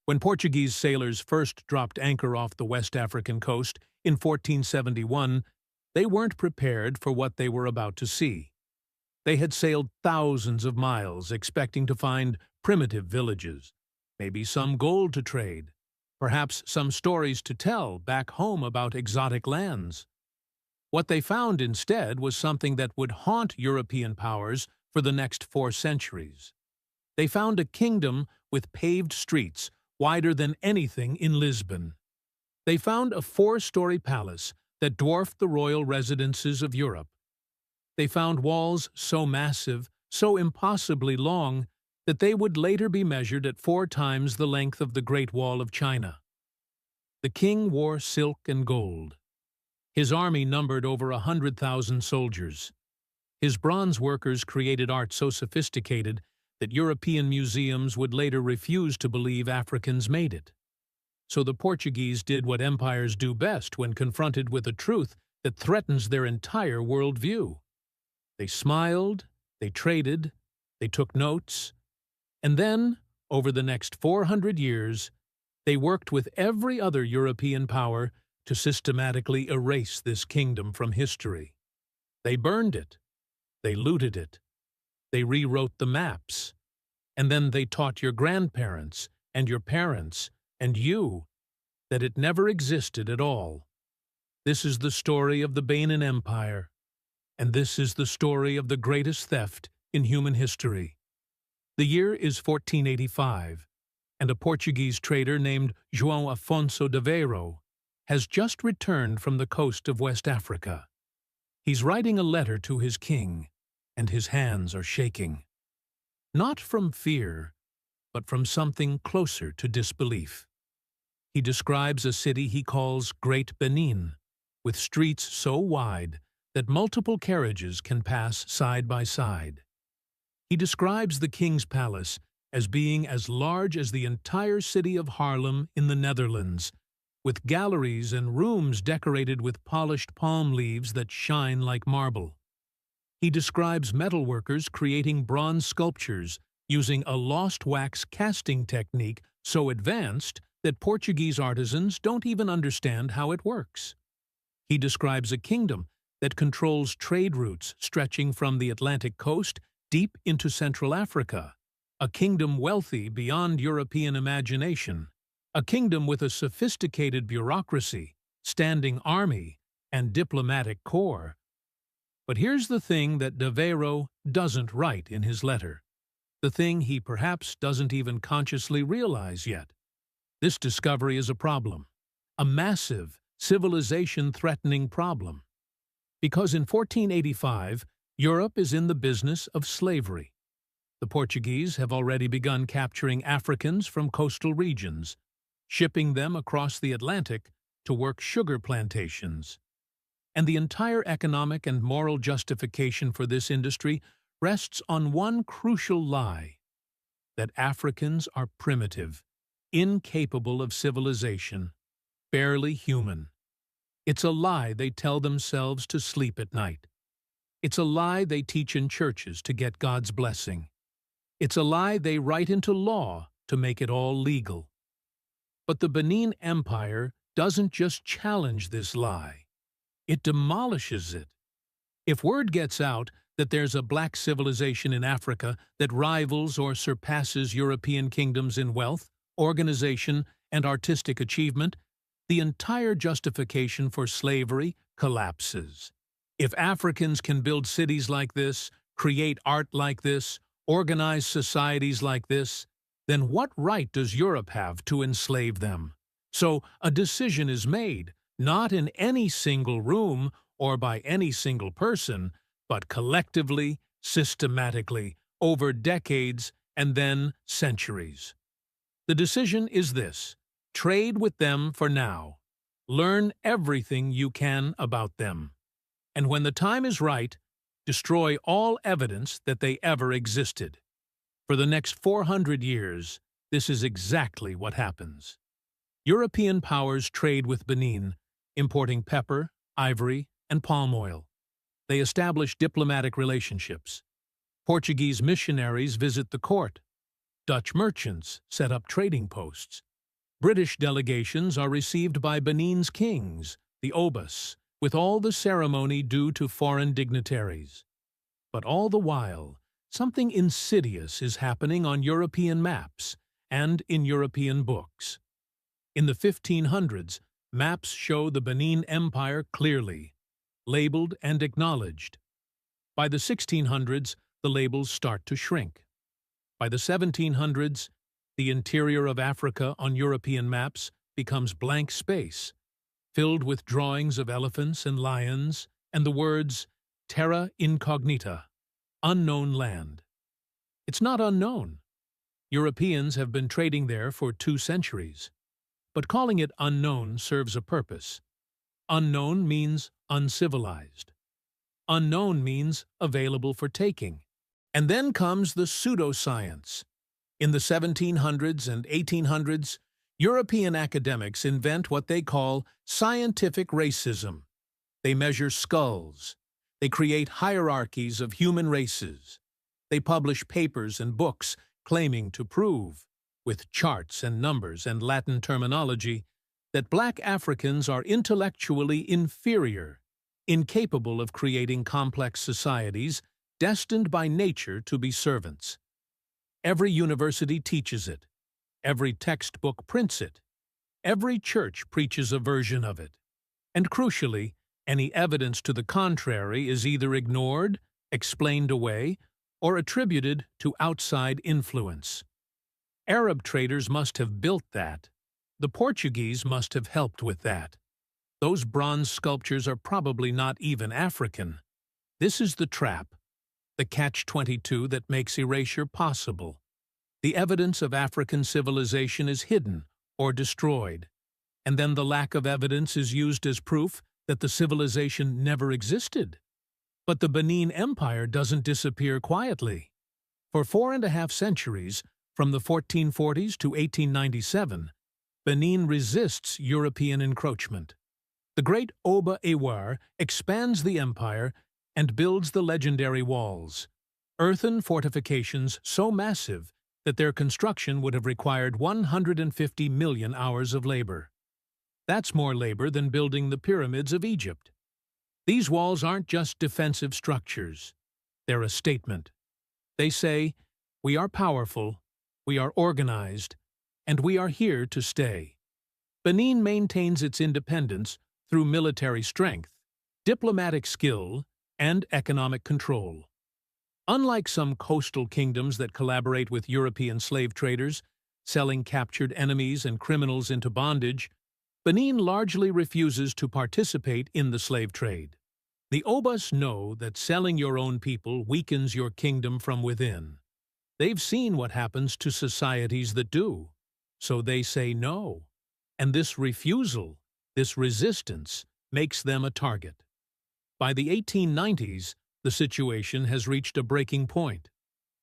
When Portuguese sailors first dropped anchor off the West African coast in 1471, they weren't prepared for what they were about to see. They had sailed thousands of miles expecting to find primitive villages, maybe some gold to trade, perhaps some stories to tell back home about exotic lands. What they found instead was something that would haunt European powers for the next 4 centuries. They found a kingdom with paved streets wider than anything in Lisbon. They found a 4-story palace that dwarfed the royal residences of Europe. They found walls so massive, so impossibly long, that they would later be measured at 4 times the length of the Great Wall of China. The king wore silk and gold. His army numbered over 100,000 soldiers. His bronze workers created art so sophisticated that European museums would later refuse to believe Africans made it. So the Portuguese did what empires do best when confronted with a truth that threatens their entire worldview. They smiled, they traded, they took notes, and then, over the next 400 years, they worked with every other European power to systematically erase this kingdom from history. They burned it, they looted it, they rewrote the maps, and then they taught your grandparents and your parents and you that it never existed at all. This is the story of the Benin Empire, and this is the story of the greatest theft in human history. The year is 1485, and a Portuguese trader named João Afonso de Veiro has just returned from the coast of West Africa. He's writing a letter to his king, and his hands are shaking. Not from fear, but from something closer to disbelief. He describes a city he calls Great Benin, with streets so wide that multiple carriages can pass side by side. He describes the king's palace as being as large as the entire city of Haarlem in the Netherlands, with galleries and rooms decorated with polished palm leaves that shine like marble. He describes metalworkers creating bronze sculptures using a lost wax casting technique so advanced that Portuguese artisans don't even understand how it works. He describes a kingdom that controls trade routes stretching from the Atlantic coast deep into Central Africa, a kingdom wealthy beyond European imagination, a kingdom with a sophisticated bureaucracy, standing army, and diplomatic corps. But here's the thing that de Veiro doesn't write in his letter, the thing he perhaps doesn't even consciously realize yet. This discovery is a problem, a massive, civilization-threatening problem. Because in 1485, Europe is in the business of slavery. The Portuguese have already begun capturing Africans from coastal regions, shipping them across the Atlantic to work sugar plantations. And the entire economic and moral justification for this industry rests on one crucial lie: that Africans are primitive, incapable of civilization, barely human. It's a lie they tell themselves to sleep at night. It's a lie they teach in churches to get God's blessing. It's a lie they write into law to make it all legal. But the Benin Empire doesn't just challenge this lie. It demolishes it. If word gets out that there's a black civilization in Africa that rivals or surpasses European kingdoms in wealth, organization, and artistic achievement, the entire justification for slavery collapses. If Africans can build cities like this, create art like this, organize societies like this, then what right does Europe have to enslave them? So a decision is made, not in any single room or by any single person, but collectively, systematically, over decades and then centuries. The decision is this: trade with them for now. Learn everything you can about them. And when the time is right, destroy all evidence that they ever existed. For the next 400 years, this is exactly what happens. European powers trade with Benin, importing pepper, ivory, and palm oil. They establish diplomatic relationships. Portuguese missionaries visit the court. Dutch merchants set up trading posts. British delegations are received by Benin's kings, the Obas, with all the ceremony due to foreign dignitaries. But all the while, something insidious is happening on European maps and in European books. In the 1500s, maps show the Benin Empire clearly, labeled and acknowledged. By the 1600s, the labels start to shrink. By the 1700s, the interior of Africa on European maps becomes blank space, filled with drawings of elephants and lions and the words terra incognita, unknown land. It's not unknown. Europeans have been trading there for 2 centuries. But calling it unknown serves a purpose. Unknown means uncivilized. Unknown means available for taking. And then comes the pseudoscience. In the 1700s and 1800s, European academics invent what they call scientific racism. They measure skulls. They create hierarchies of human races. They publish papers and books claiming to prove, with charts and numbers and Latin terminology, that black Africans are intellectually inferior, incapable of creating complex societies, destined by nature to be servants. Every university teaches it. Every textbook prints it. Every church preaches a version of it. And crucially, any evidence to the contrary is either ignored, explained away, or attributed to outside influence. Arab traders must have built that. The Portuguese must have helped with that. Those bronze sculptures are probably not even African. This is the trap, the catch-22 that makes erasure possible. The evidence of African civilization is hidden or destroyed, and then the lack of evidence is used as proof that the civilization never existed. But the Benin Empire doesn't disappear quietly. For 4.5 centuries, from the 1440s to 1897, Benin resists European encroachment. The great Oba Ewar expands the empire and builds the legendary walls, earthen fortifications so massive that their construction would have required 150 million hours of labor. That's more labor than building the pyramids of Egypt. These walls aren't just defensive structures. They're a statement. They say, we are powerful, we are organized, and we are here to stay. Benin maintains its independence through military strength, diplomatic skill, and economic control. Unlike some coastal kingdoms that collaborate with European slave traders, selling captured enemies and criminals into bondage, Benin largely refuses to participate in the slave trade. The Obas know that selling your own people weakens your kingdom from within. They've seen what happens to societies that do, so they say no. And this refusal, this resistance, makes them a target. By the 1890s, the situation has reached a breaking point.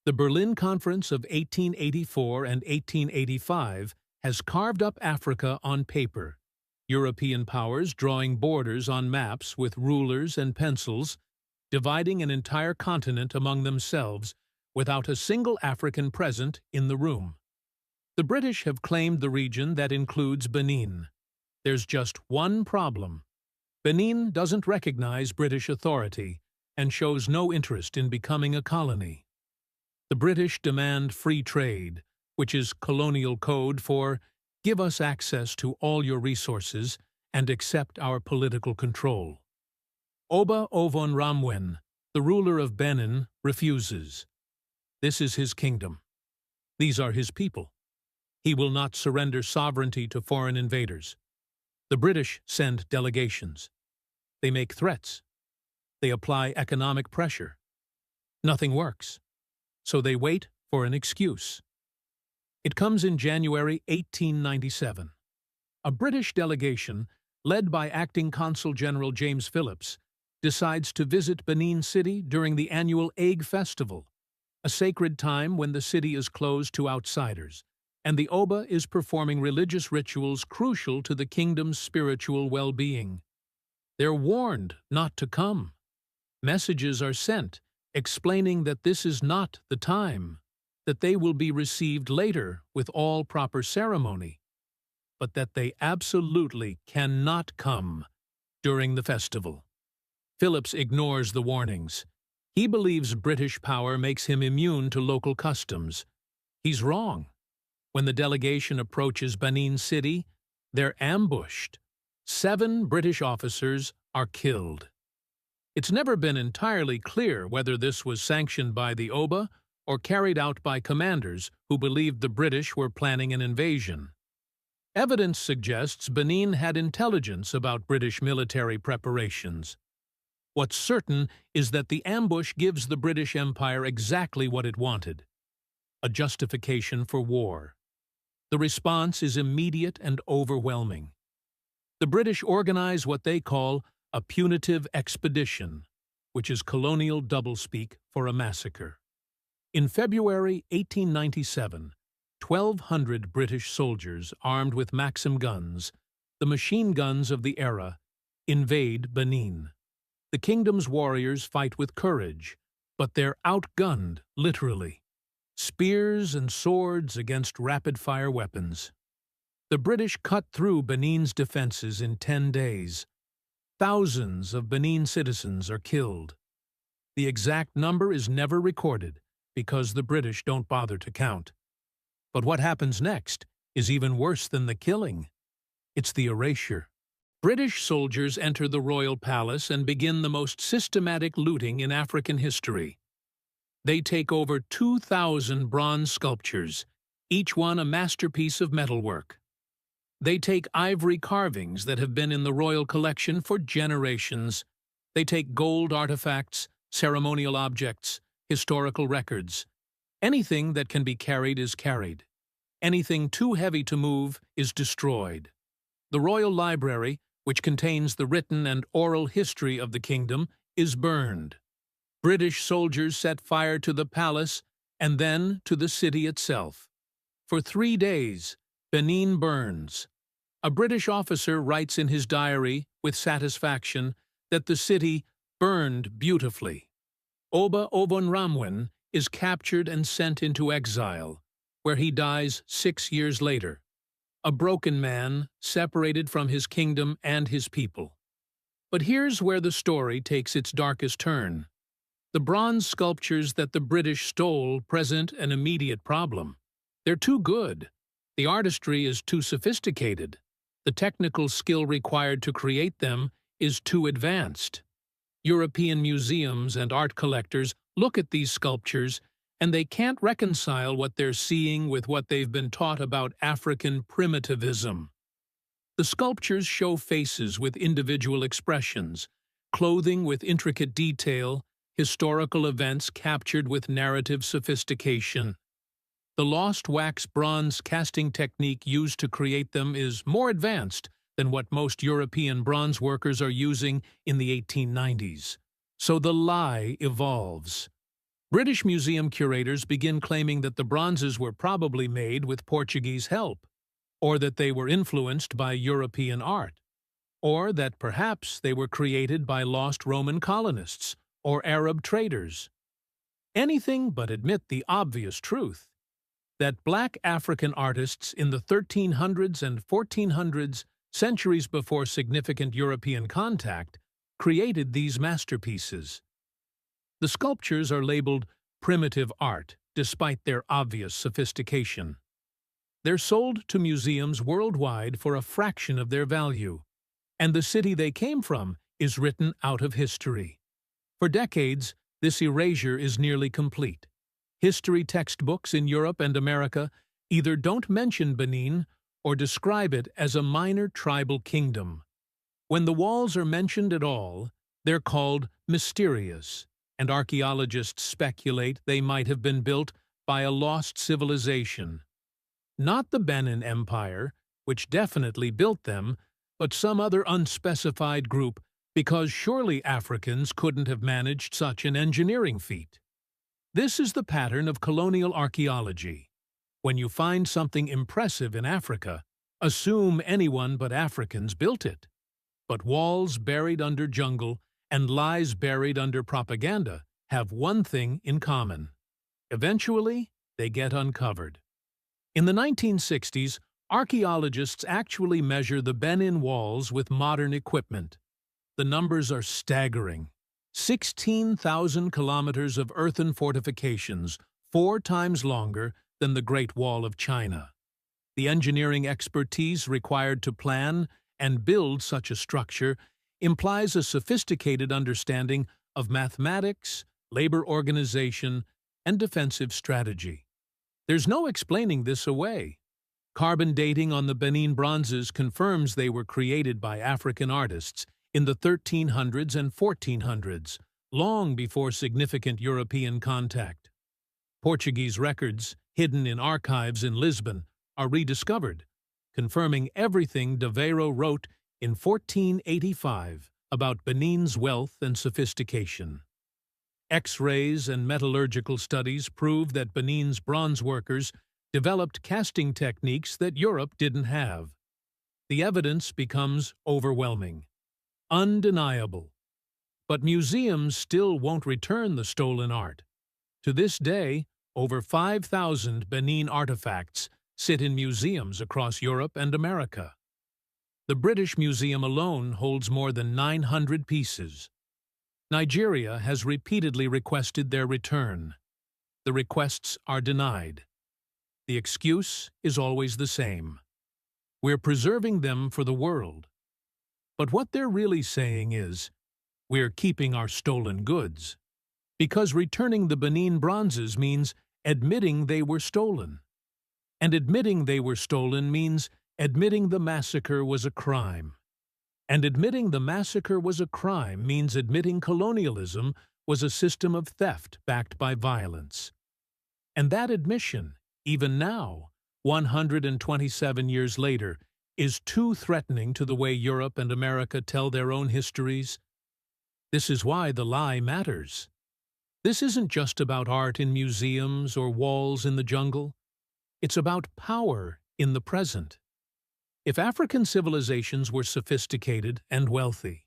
The Berlin Conference of 1884 and 1885 has carved up Africa on paper, European powers drawing borders on maps with rulers and pencils, dividing an entire continent among themselves without a single African present in the room. The British have claimed the region that includes Benin. There's just one problem. Benin doesn't recognize British authority and shows no interest in becoming a colony. The British demand free trade, which is colonial code for give us access to all your resources and accept our political control. Oba Ovon Ramwen, the ruler of Benin, refuses. This is his kingdom. These are his people. He will not surrender sovereignty to foreign invaders. The British send delegations. They make threats. They apply economic pressure. Nothing works. So they wait for an excuse. It comes in January 1897. A British delegation, led by Acting Consul General James Phillips, decides to visit Benin City during the annual Egg Festival, a sacred time when the city is closed to outsiders, and the Oba is performing religious rituals crucial to the kingdom's spiritual well-being. They're warned not to come. Messages are sent explaining that this is not the time, that they will be received later with all proper ceremony. but that they absolutely cannot come during the festival. Phillips ignores the warnings. He believes British power makes him immune to local customs. He's wrong. When the delegation approaches Benin City, they're ambushed. 7 British officers are killed. It's never been entirely clear whether this was sanctioned by the Oba or carried out by commanders who believed the British were planning an invasion. Evidence suggests Benin had intelligence about British military preparations. What's certain is that the ambush gives the British Empire exactly what it wanted: a justification for war. The response is immediate and overwhelming. The British organize what they call a punitive expedition, which is colonial doublespeak for a massacre. In February 1897, 1,200 British soldiers armed with Maxim guns, the machine guns of the era, invade Benin. The kingdom's warriors fight with courage, but they're outgunned, literally. Spears and swords against rapid-fire weapons. The British cut through Benin's defenses in 10 days. Thousands of Benin citizens are killed. The exact number is never recorded because the British don't bother to count. But what happens next is even worse than the killing. It's the erasure. British soldiers enter the royal palace and begin the most systematic looting in African history. They take over 2,000 bronze sculptures, each one a masterpiece of metalwork. They take ivory carvings that have been in the royal collection for generations. They take gold artifacts, ceremonial objects, historical records. Anything that can be carried is carried. Anything too heavy to move is destroyed. The royal library, which contains the written and oral history of the kingdom, is burned. British soldiers set fire to the palace and then to the city itself. For 3 days, Benin burns. A British officer writes in his diary, with satisfaction, that the city burned beautifully. Oba Ovonramwen is captured and sent into exile, where he dies 6 years later, a broken man separated from his kingdom and his people. But here's where the story takes its darkest turn. The bronze sculptures that the British stole present an immediate problem. They're too good. The artistry is too sophisticated. The technical skill required to create them is too advanced. European museums and art collectors look at these sculptures and they can't reconcile what they're seeing with what they've been taught about African primitivism. The sculptures show faces with individual expressions, clothing with intricate detail, historical events captured with narrative sophistication. The lost wax bronze casting technique used to create them is more advanced than what most European bronze workers are using in the 1890s. So the lie evolves. British museum curators begin claiming that the bronzes were probably made with Portuguese help, or that they were influenced by European art, or that perhaps they were created by lost Roman colonists or Arab traders. Anything but admit the obvious truth, that black African artists in the 1300s and 1400s, centuries before significant European contact, created these masterpieces. The sculptures are labeled primitive art, despite their obvious sophistication. They're sold to museums worldwide for a fraction of their value, and the city they came from is written out of history. For decades, this erasure is nearly complete. History textbooks in Europe and America either don't mention Benin or describe it as a minor tribal kingdom. When the walls are mentioned at all, they're called mysterious, and archaeologists speculate they might have been built by a lost civilization. Not the Benin Empire, which definitely built them, but some other unspecified group, because surely Africans couldn't have managed such an engineering feat. This is the pattern of colonial archaeology. When you find something impressive in Africa, assume anyone but Africans built it. But walls buried under jungle and lies buried under propaganda have one thing in common. Eventually, they get uncovered. In the 1960s, Archaeologists actually measure the Benin walls with modern equipment. The numbers are staggering. 16,000 kilometers of earthen fortifications, 4 times longer than the Great Wall of China. The engineering expertise required to plan and build such a structure implies a sophisticated understanding of mathematics, labor organization, and defensive strategy. There's no explaining this away. Carbon dating on the Benin bronzes confirms they were created by African artists in the 1300s and 1400s, long before significant European contact. Portuguese records, hidden in archives in Lisbon, are rediscovered, confirming everything de Veiro wrote in 1485 about Benin's wealth and sophistication. X-rays and metallurgical studies prove that Benin's bronze workers developed casting techniques that Europe didn't have. The evidence becomes overwhelming, undeniable. But museums still won't return the stolen art. To this day, over 5,000 Benin artifacts sit in museums across Europe and America. The British Museum alone holds more than 900 pieces. Nigeria has repeatedly requested their return. The requests are denied. The excuse is always the same. We're preserving them for the world. But what they're really saying is, we're keeping our stolen goods. Because returning the Benin bronzes means admitting they were stolen. And admitting they were stolen means admitting the massacre was a crime. And admitting the massacre was a crime means admitting colonialism was a system of theft backed by violence. And that admission, even now, 127 years later, is too threatening to the way Europe and America tell their own histories. This is why the lie matters. This isn't just about art in museums or walls in the jungle. It's about power in the present. If African civilizations were sophisticated and wealthy,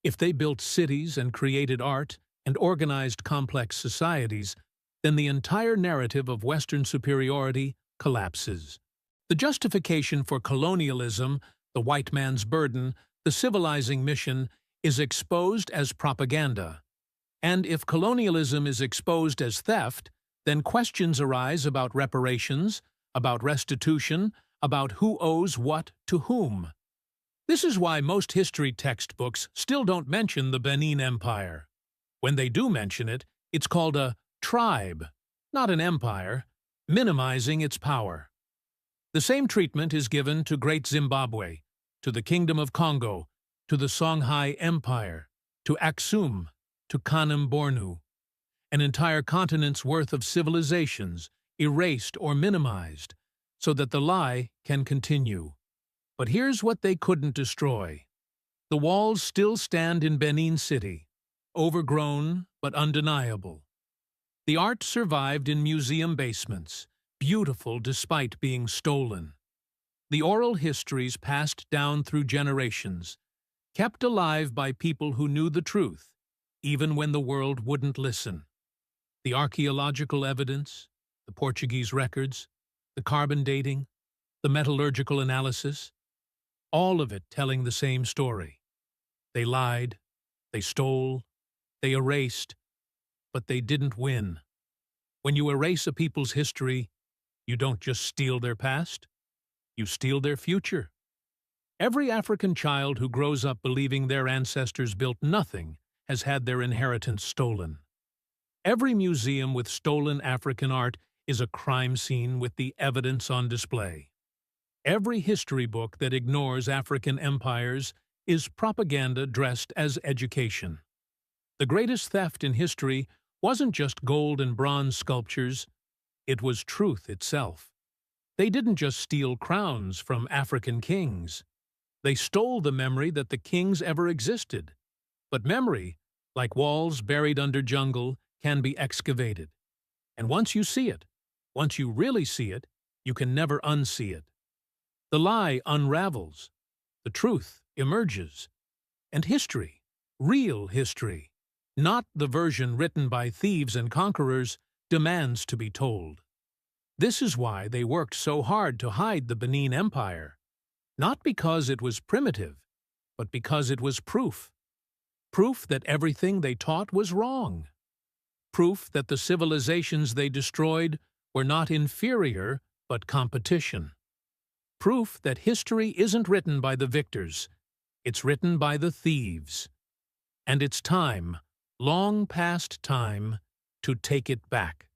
if they built cities and created art and organized complex societies, then the entire narrative of Western superiority collapses. The justification for colonialism, the white man's burden, the civilizing mission, is exposed as propaganda. And if colonialism is exposed as theft, then questions arise about reparations, about restitution, about who owes what to whom. This is why most history textbooks still don't mention the Benin Empire. When they do mention it, it's called a tribe, not an empire, minimizing its power. The same treatment is given to Great Zimbabwe, to the Kingdom of Congo, to the Songhai Empire, to Aksum, to Kanem Bornu, an entire continent's worth of civilizations erased or minimized, so that the lie can continue. But here's what they couldn't destroy. The walls still stand in Benin City, overgrown but undeniable. The art survived in museum basements, beautiful despite being stolen. The oral histories passed down through generations, kept alive by people who knew the truth, even when the world wouldn't listen. The archaeological evidence, the Portuguese records, the carbon dating, the metallurgical analysis, all of it telling the same story. They lied, they stole, they erased, but they didn't win. When you erase a people's history, you don't just steal their past, you steal their future. Every African child who grows up believing their ancestors built nothing has had their inheritance stolen. Every museum with stolen African art is a crime scene with the evidence on display. Every history book that ignores African empires is propaganda dressed as education. The greatest theft in history wasn't just gold and bronze sculptures, it was truth itself. They didn't just steal crowns from African kings. They stole the memory that the kings ever existed. But memory, like walls buried under jungle, can be excavated. And once you see it, once you really see it, you can never unsee it. The lie unravels, the truth emerges, and history, real history, not the version written by thieves and conquerors, demands to be told. This is why they worked so hard to hide the Benin Empire, not because it was primitive, but because it was proof. Proof that everything they taught was wrong. Proof that the civilizations they destroyed were not inferior, but competition. Proof that history isn't written by the victors, it's written by the thieves. And it's time, long past time, to take it back.